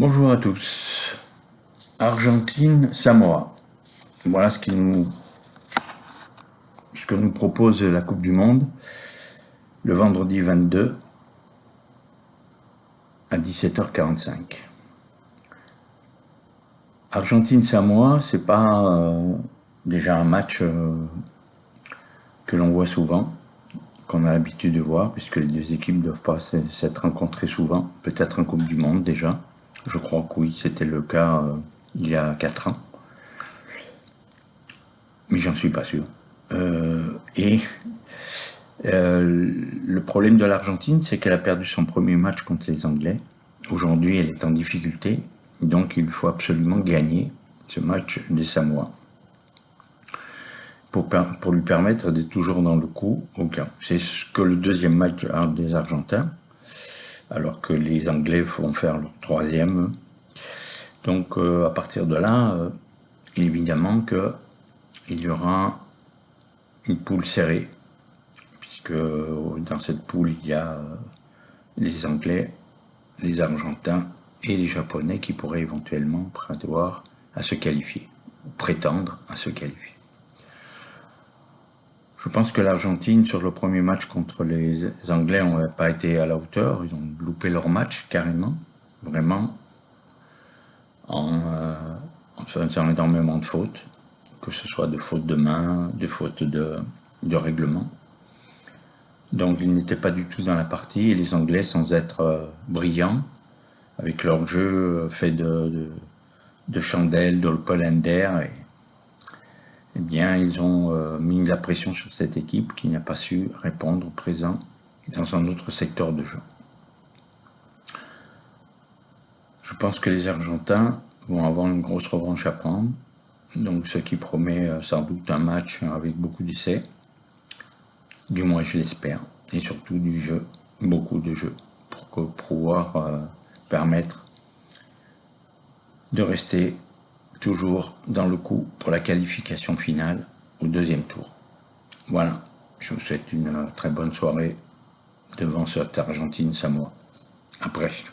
Bonjour à tous. Argentine-Samoa. Voilà ce que nous propose la Coupe du Monde le vendredi 22 à 17h45. Argentine-Samoa, c'est pas déjà un match que l'on voit souvent, qu'on a l'habitude de voir, puisque les deux équipes ne doivent pas s'être rencontrées souvent, peut-être en Coupe du Monde déjà. Je crois que oui, c'était le cas il y a 4 ans. Mais j'en suis pas sûr. Le problème de l'Argentine, c'est qu'elle a perdu son premier match contre les Anglais. Aujourd'hui, elle est en difficulté, donc il faut absolument gagner ce match des Samoa pour lui permettre d'être toujours dans le coup au cas. C'est ce que le deuxième match des Argentins, alors que les Anglais vont faire leur troisième. Donc à partir de là, évidemment qu'il y aura une poule serrée, puisque dans cette poule il y a les Anglais, les Argentins et les Japonais qui pourraient éventuellement prétendre à se qualifier, ou prétendre à se qualifier. Je pense que l'Argentine, sur le premier match contre les Anglais, n'ont pas été à la hauteur. Ils ont loupé leur match carrément, vraiment, en faisant énormément de fautes, que ce soit de fautes de main, de fautes de règlement. Donc ils n'étaient pas du tout dans la partie, et les Anglais, sans être brillants, avec leur jeu fait de chandelles, de polander, eh bien, ils ont mis la pression sur cette équipe qui n'a pas su répondre présent dans un autre secteur de jeu. Je pense que les Argentins vont avoir une grosse revanche à prendre, donc ce qui promet sans doute un match avec beaucoup d'essais, du moins je l'espère, et surtout du jeu, beaucoup de jeu, pour pouvoir permettre de rester toujours dans le coup pour la qualification finale au deuxième tour. Voilà, je vous souhaite une très bonne soirée devant cette Argentine-Samoa. À presto.